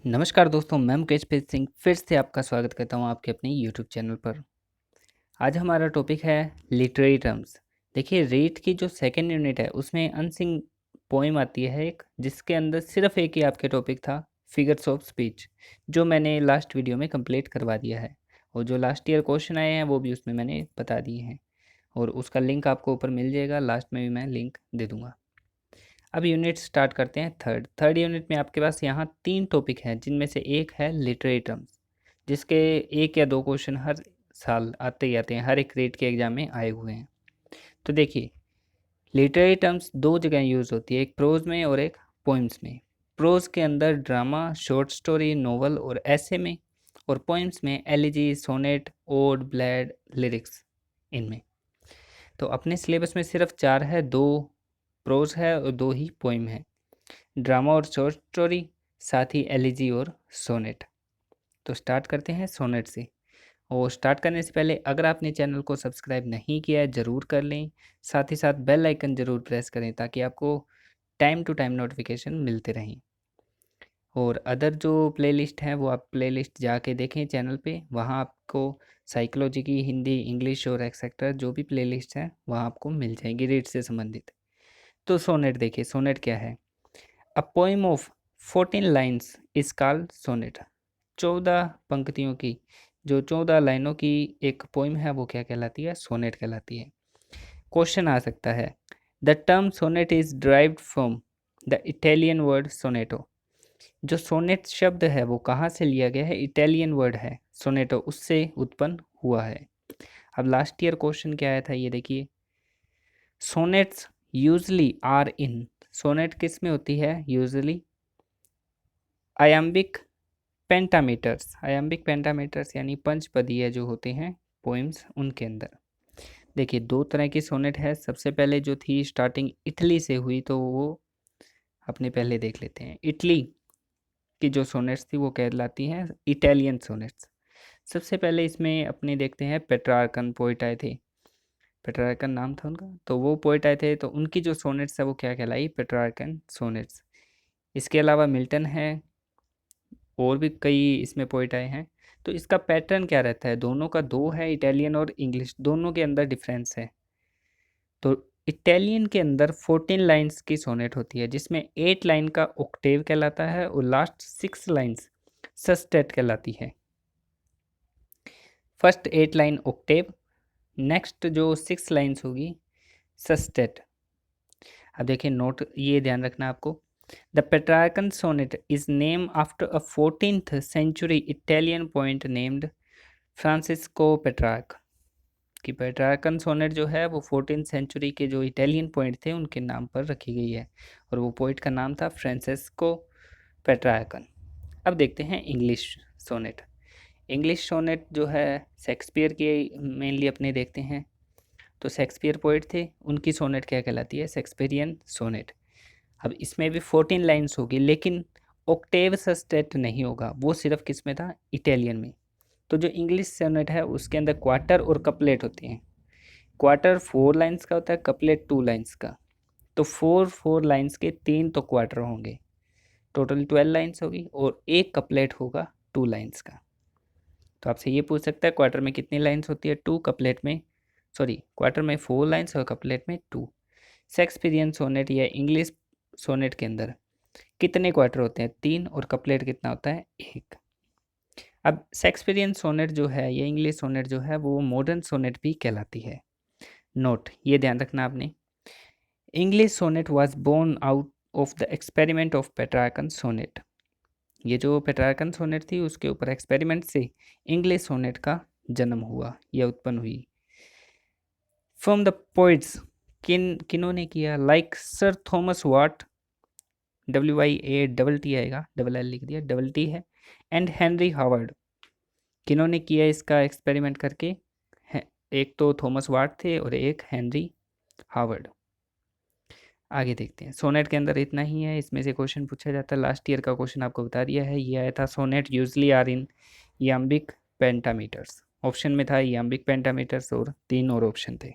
नमस्कार दोस्तों, मैं मुकेश प्रीत सिंह फिर से आपका स्वागत करता हूं आपके अपने यूट्यूब चैनल पर। आज हमारा टॉपिक है लिटरेरी टर्म्स। देखिए, रीड की जो सेकंड यूनिट है उसमें अनसिंग पोइम आती है एक, जिसके अंदर सिर्फ एक ही आपके टॉपिक था, फिगर्स ऑफ स्पीच, जो मैंने लास्ट वीडियो में कंप्लीट करवा दिया है। और जो लास्ट ईयर क्वेश्चन आए हैं वो भी उसमें मैंने बता दिए हैं, और उसका लिंक आपको ऊपर मिल जाएगा, लास्ट में भी मैं लिंक दे दूँगा। अब यूनिट स्टार्ट करते हैं। थर्ड यूनिट में आपके पास यहाँ 3 टॉपिक हैं, जिनमें से एक है लिटरेरी टर्म्स, जिसके 1 या 2 क्वेश्चन हर साल आते ही आते हैं, हर एक रेट के एग्ज़ाम में आए हुए हैं। तो देखिए, लिटरेरी टर्म्स 2 जगह यूज़ होती है, एक प्रोज़ में और एक पोएम्स में। प्रोज़ के अंदर ड्रामा, शॉर्ट स्टोरी, नोवेल और ऐसे में, और पोएम्स में elegy, sonnet, ode, ballad, lyrics इनमें। तो अपने सिलेबस में सिर्फ 4 है, 2 प्रोज़ है और 2 ही पोएम है। ड्रामा और शॉर्ट स्टोरी, साथ ही एलिजी और सोनेट। तो स्टार्ट करते हैं सोनेट से। और स्टार्ट करने से पहले अगर आपने चैनल को सब्सक्राइब नहीं किया है ज़रूर कर लें, साथ ही साथ बेल आइकन ज़रूर प्रेस करें ताकि आपको टाइम टू टाइम नोटिफिकेशन मिलते रहें। और अदर जो प्लेलिस्ट हैं वो आप प्लेलिस्ट जाके देखें चैनल पे, वहाँ आपको साइकोलॉजी की, हिंदी, इंग्लिश और एक्सेट्रा जो भी प्लेलिस्ट हैं वहाँ आपको मिल जाएंगी रीड से संबंधित। तो सोनेट देखिए, सोनेट क्या है? A poem of 14 lines is called sonnet. 14 पंक्तियों की, जो 14 लाइनों की एक पोएम है वो क्या कहलाती है? सोनेट कहलाती है। क्वेश्चन आ सकता है, the term sonnet is derived from the Italian word sonetto. जो सोनेट शब्द है वो कहाँ से लिया गया है? इटालियन वर्ड है सोनेटो, उससे उत्पन्न हुआ है। अब लास्ट ईयर क्वेश्चन क्या आया था ये देखिए, sonnets usually are in, sonnet किस में होती है usually? Iambic pentameters, iambic pentameters यानी पंचपदीय जो होते हैं पोएम्स, उनके अंदर। देखिए, 2 तरह की सोनेट है। सबसे पहले जो थी स्टार्टिंग इटली से हुई, तो वो अपने पहले देख लेते हैं। इटली की जो सोनेट्स थी वो कहलाती हैं इटालियन सोनेट्स। सबसे पहले इसमें अपने देखते हैं पेट्रार्कन पोइट आए थे, पेट्रार्कन नाम था उनका, तो वो पोइट आए थे, तो उनकी जो सोनेट्स है वो क्या कहलाई? Petrarchan sonnets. इसके अलावा मिल्टन है, और भी कई इसमें पोइट आए हैं। तो इसका पैटर्न क्या रहता है? दोनों का 2 है, इटालियन और इंग्लिश, दोनों के अंदर डिफरेंस है। तो इटालियन के अंदर 14 लाइन्स की सोनेट होती है, जिसमें 8 लाइन का ऑक्टेव कहलाता है और लास्ट 6 लाइन्स सस्टेट कहलाती है। फर्स्ट 8 लाइन ऑक्टेव, नेक्स्ट जो 6 लाइन्स होगी सस्टेट। अब देखिए नोट, ये ध्यान रखना आपको, the Petrarchan sonnet is name after a 14th century Italian poet named Francesco Petrarch. कि पेट्रार्कन सोनेट जो है वो 14th सेंचुरी के जो इटालियन पोइट थे उनके नाम पर रखी गई है, और वो पोइट का नाम था फ्रांसिस्को पेट्रार्कन। अब देखते हैं इंग्लिश सोनेट। इंग्लिश सोनेट जो है शेक्सपियर की मेनली अपने देखते हैं, तो शेक्सपियर पोइट थे, उनकी सोनेट क्या कहलाती है? Shakespearean sonnet. अब इसमें भी 14 लाइन्स होगी, लेकिन ऑक्टेव सस्टेट नहीं होगा, वो सिर्फ किस में था? इटालियन में। तो जो इंग्लिश सोनेट है उसके अंदर क्वार्टर और कपलेट होते हैं। क्वार्टर 4 लाइन्स का होता है, कपलेट 2 लाइन्स का। तो 4 लाइन्स के 3 तो क्वार्टर होंगे, टोटल 12 लाइन्स होगी, और एक कपलेट होगा 2 लाइन्स का। तो आपसे ये पूछ सकता है क्वार्टर में कितनी लाइन्स होती है? 2, कपलेट में, सॉरी, क्वार्टर में 4 लाइन्स और कपलेट में 2। शेक्सपियरियन सोनेट या इंग्लिश सोनेट के अंदर कितने क्वार्टर होते हैं? 3, और कपलेट कितना होता है? 1। अब शेक्सपियरियन सोनेट जो है या इंग्लिश सोनेट जो है वो मॉडर्न सोनेट भी कहलाती है। नोट, ये ध्यान रखना आपने, English sonnet was born out of the experiment of Petrarchan sonnet. ये जो पेट्रार्कन सोनेट थी उसके ऊपर एक्सपेरिमेंट से इंग्लिश सोनेट का जन्म हुआ या उत्पन्न हुई। फ्रॉम द पोइट्स, किन्होंने किया? लाइक सर थॉमस वाट, WYA आएगा, डबल एल लिख दिया, डबल टी है, एंड हेनरी हावर्ड। किन्होंने किया इसका एक्सपेरिमेंट करके? एक तो थॉमस वाट थे और एक हेनरी हावर्ड। आगे देखते हैं। सोनेट के अंदर इतना ही है, इसमें से क्वेश्चन पूछा जाता है। लास्ट ईयर का क्वेश्चन आपको बता दिया है, ये आया था, sonnet usually are in iambic pentameters. Option में था याम्बिक पेंटामीटर्स और 3 और ऑप्शन थे।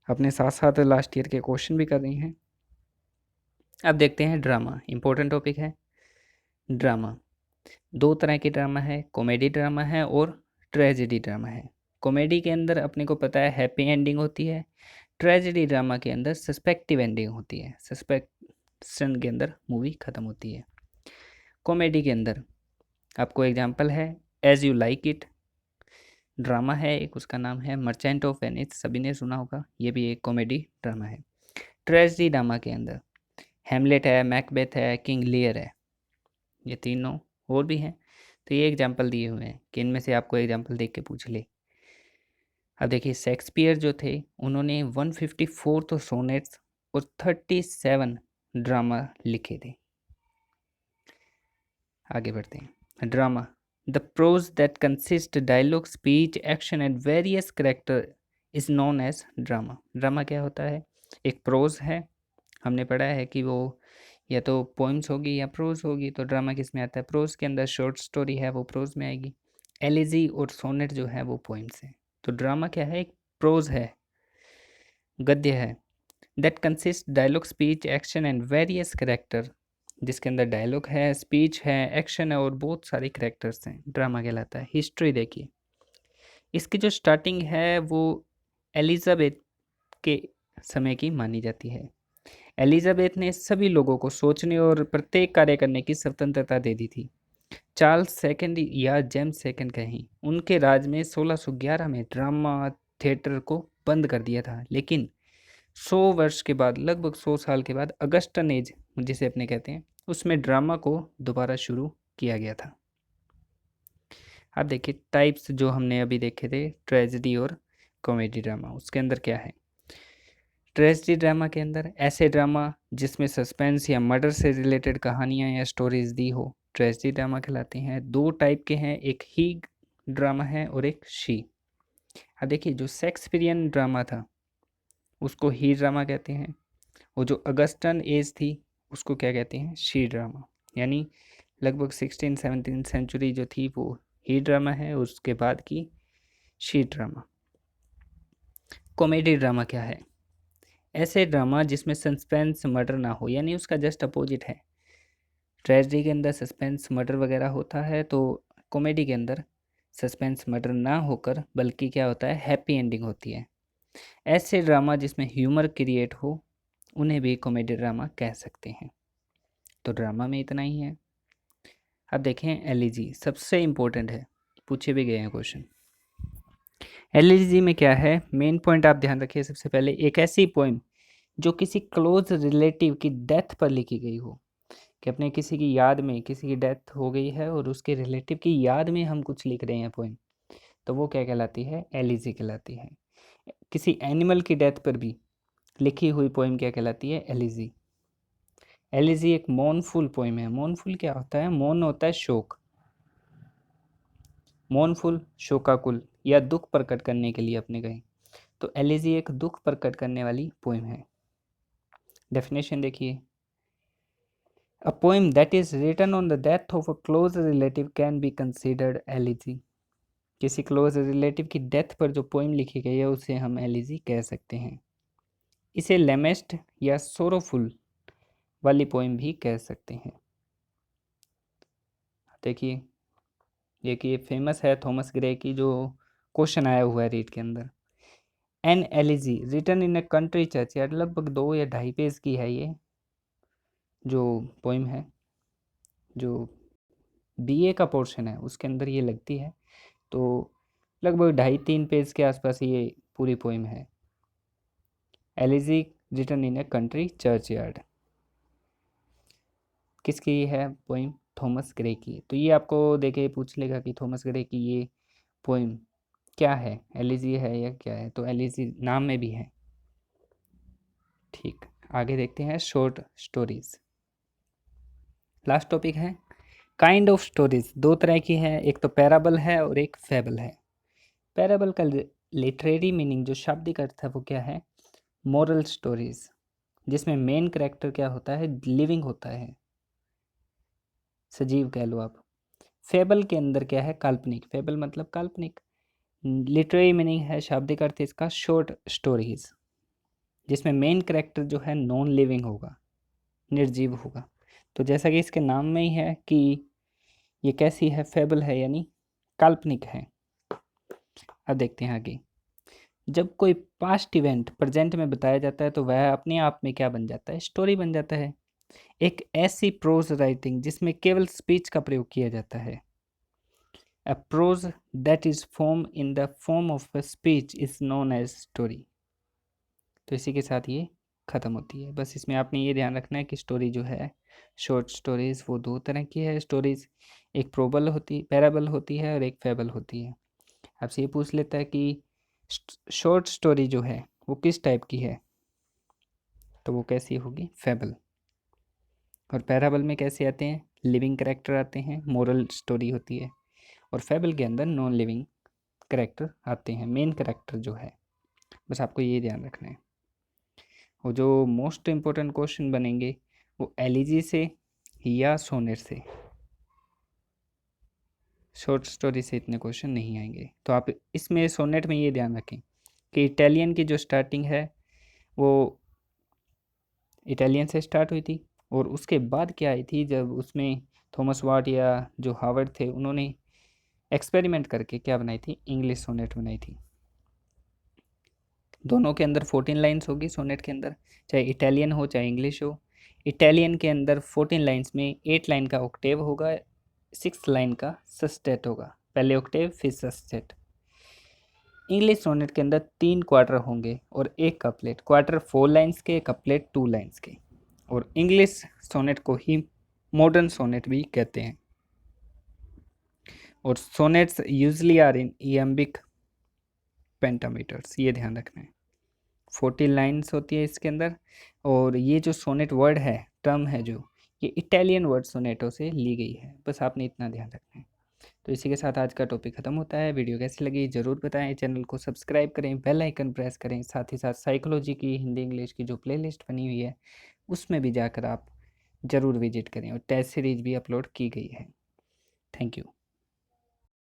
अपने साथ साथ लास्ट ईयर के क्वेश्चन भी कर रही हैं। अब देखते हैं ड्रामा, इंपॉर्टेंट टॉपिक है। ड्रामा, दो तरह के ड्रामा है, कॉमेडी ड्रामा है और ट्रेजेडी ड्रामा है। कॉमेडी के अंदर अपने को पता है हैप्पी एंडिंग होती है, ट्रेजेडी ड्रामा के अंदर सस्पेक्टिव एंडिंग होती है, सस्पेक्शन के अंदर मूवी ख़त्म होती है। कॉमेडी के अंदर आपको एग्जांपल है as you like it, drama है एक, उसका नाम है मर्चेंट ऑफ वेनिस, सभी ने सुना होगा, ये भी एक कॉमेडी ड्रामा है। ट्रेजेडी ड्रामा के अंदर हैमलेट है, मैकबेथ है, किंग लियर है, ये तीनों और भी हैं। तो ये एग्जाम्पल दिए हुए हैं कि इनमें से आपको एग्जाम्पल देख के पूछ ले। अब देखिए शेक्सपियर जो थे उन्होंने 154 तो सोनेट्स और 37 ड्रामा लिखे थे। आगे बढ़ते हैं। Drama, the prose that consist dialogue, speech, action and various character is known as drama. Drama क्या होता है? एक प्रोज है, हमने पढ़ा है कि वो या तो पोइम्स होगी या प्रोज होगी, तो ड्रामा किस में आता है? प्रोज के अंदर शॉर्ट स्टोरी है वो प्रोज में आएगी, एलिजी और सोनेट जो है वो पोइम्स हैं। तो ड्रामा क्या है? एक प्रोज है, गद्य है, that consist dialogue, speech, action and various character, जिसके अंदर डायलॉग है, स्पीच है, एक्शन है और बहुत सारे कैरेक्टर्स हैं, ड्रामा कहलाता है। हिस्ट्री देखिए, इसकी जो स्टार्टिंग है वो एलिजाबेथ के समय की मानी जाती है। एलिजाबेथ ने सभी लोगों को सोचने और प्रत्येक कार्य करने की स्वतंत्रता दे दी थी। चार्ल्स सेकंड या जेम्स सेकंड कहें, उनके राज में 1611 में ड्रामा थिएटर को बंद कर दिया था, लेकिन 100 वर्ष के बाद, लगभग 100 साल के बाद अगस्टन एज जिसे अपने कहते हैं, उसमें ड्रामा को दोबारा शुरू किया गया था। अब देखिए टाइप्स जो हमने अभी देखे थे, ट्रेजेडी और कॉमेडी ड्रामा, उसके अंदर क्या है? ट्रेजेडी ड्रामा के अंदर ऐसे ड्रामा जिसमें सस्पेंस या मर्डर से रिलेटेड कहानियाँ या स्टोरीज दी हो, ट्रेजेडी ड्रामा कहलाते हैं। दो टाइप के हैं, एक ही ड्रामा है और एक शी। अब देखिए जो शेक्सपियरियन ड्रामा था उसको ही ड्रामा कहते हैं, और जो अगस्टन एज थी उसको क्या कहते हैं? She drama. यानी लगभग 16-17 सेंचुरी जो थी वो ही ड्रामा है, उसके बाद की शी ड्रामा। कॉमेडी ड्रामा क्या है? ऐसे ड्रामा जिसमें सस्पेंस मर्डर ना हो, यानी उसका जस्ट अपोजिट है। ट्रेजेडी के अंदर सस्पेंस मर्डर वगैरह होता है, तो कॉमेडी के अंदर सस्पेंस मर्डर ना होकर बल्कि क्या होता है? हैप्पी एंडिंग होती है। ऐसे ड्रामा जिसमें ह्यूमर क्रिएट हो उन्हें भी कॉमेडी ड्रामा कह सकते हैं। तो ड्रामा में इतना ही है। अब देखें एलिजी, सबसे इम्पोर्टेंट है, पूछे भी गए हैं क्वेश्चन। एलिजी में क्या है? मेन पॉइंट आप ध्यान रखिए। सबसे पहले एक ऐसी पोइम जो किसी क्लोज रिलेटिव की डेथ पर लिखी गई हो, कि अपने किसी की याद में, किसी की डेथ हो गई है और उसके रिलेटिव की याद में हम कुछ लिख रहे हैं पोइम, तो वो क्या कहलाती है? एलिजी कहलाती है। किसी एनिमल की डेथ पर भी लिखी हुई पोइम क्या कहलाती है? एलिजी। एलिजी एक मौनफुल पोइम है। मौनफुल क्या होता है? मौन होता है शोक, मौनफुल शोकाकुल या दुख प्रकट करने के लिए अपने कहें, तो एलिजी एक दुख प्रकट करने वाली पोइम है। डेफिनेशन देखिए, a poem that is written on the death of a close relative can be considered elegy. किसी क्लोज रिलेटिव की डेथ पर जो पोइम लिखी गई है उसे हम एलिजी कह सकते हैं। इसे लेमेस्ट या सोरोफुल वाली पोइम भी कह सकते हैं। देखिए एक ये फेमस है थॉमस ग्रे की, जो क्वेश्चन आया हुआ है रीड के अंदर, an elegy written in a country church, यार लगभग 2 या 2.5 पेज की है ये जो पोइम है, जो बीए का पोर्शन है उसके अंदर ये लगती है, तो लगभग 2.5-3 पेज के आसपास ये पूरी पोइम है। Elegy written in a country churchyard, किसकी है पोइम? थॉमस ग्रे की। तो ये आपको देखे पूछ लेगा कि थॉमस ग्रे की ये पोइम क्या है, एलिजी है या क्या है? तो एलिजी नाम में भी है। ठीक, आगे देखते हैं शॉर्ट स्टोरीज। लास्ट टॉपिक है काइंड ऑफ स्टोरीज। दो तरह की है, एक तो पैराबल है और एक फेबल है। पैराबल का लिटरेरी मीनिंग जो शाब्दिक अर्थ है वो क्या है? मोरल स्टोरीज, जिसमें मेन कैरेक्टर क्या होता है? लिविंग होता है, सजीव कह लो आप। फेबल के अंदर क्या है? काल्पनिक। फेबल मतलब काल्पनिक। लिटरेरी मीनिंग है, शाब्दिक अर्थ इसका शॉर्ट स्टोरीज, जिसमें मेन कैरेक्टर जो है नॉन लिविंग होगा, निर्जीव होगा। तो जैसा कि इसके नाम में ही है कि ये कैसी है, फेबल है यानी काल्पनिक है। अब देखते हैं आगे। जब कोई पास्ट इवेंट प्रेजेंट में बताया जाता है तो वह अपने आप में क्या बन जाता है, स्टोरी बन जाता है। एक ऐसी प्रोज राइटिंग जिसमें केवल स्पीच का प्रयोग किया जाता है, a prose that is formed in the form of a speech is known as story। तो इसी के साथ ये ख़त्म होती है। बस इसमें आपने ये ध्यान रखना है कि स्टोरी जो है, शॉर्ट स्टोरीज़ वो दो तरह की है स्टोरीज़, एक पैराबल होती है और एक फेबल होती है। आपसे ये पूछ लेता है कि शॉर्ट स्टोरी जो है वो किस टाइप की है, तो वो कैसी होगी, फेबल। और पैराबल में कैसे आते हैं, लिविंग कैरेक्टर आते हैं, मोरल स्टोरी होती है। और फेबल के अंदर नॉन लिविंग कैरेक्टर आते हैं, मेन कैरेक्टर जो है। बस आपको ये ध्यान रखना है। और जो मोस्ट इम्पोर्टेंट क्वेश्चन बनेंगे वो एलिजी से या सोनेट से, शॉर्ट स्टोरी से इतने क्वेश्चन नहीं आएंगे। तो आप इसमें सोनेट में ये ध्यान रखें कि इटालियन की जो स्टार्टिंग है वो इटालियन से स्टार्ट हुई थी, और उसके बाद क्या आई थी, जब उसमें थॉमस वाट या जो हार्वर्ड थे उन्होंने एक्सपेरिमेंट करके क्या बनाई थी, इंग्लिश सोनेट बनाई थी। दोनों के अंदर 14 लाइन्स होगी सोनेट के अंदर, चाहे इटालियन हो चाहे इंग्लिश हो। इटालियन के अंदर 14 लाइन्स में 8 लाइन का ऑक्टेव होगा, 6 लाइन का सस्टेट होगा, पहले ऑक्टेव फिर सस्टेट। इंग्लिश सोनेट के अंदर 3 क्वार्टर होंगे और एक कपलेट, क्वार्टर 4 लाइन्स के, कपलेट 2 लाइन्स के। और इंग्लिश सोनेट को ही मॉडर्न सोनेट भी कहते हैं। और sonnets usually are in iambic pentameters, ये ध्यान रखना है। 40 लाइन्स होती है इसके अंदर। और ये जो सोनेट वर्ड है, टर्म है जो, ये इटालियन वर्ड सोनेटो से ली गई है। बस आपने इतना ध्यान रखना है। तो इसी के साथ आज का टॉपिक खत्म होता है। वीडियो कैसी लगी ज़रूर बताएं, चैनल को सब्सक्राइब करें, बेल आइकन प्रेस करें। साथ ही साथ साइकोलॉजी की हिंदी इंग्लिश की जो प्लेलिस्ट बनी हुई है उसमें भी जाकर आप ज़रूर विजिट करें, और टेस्ट सीरीज भी अपलोड की गई है। Thank you.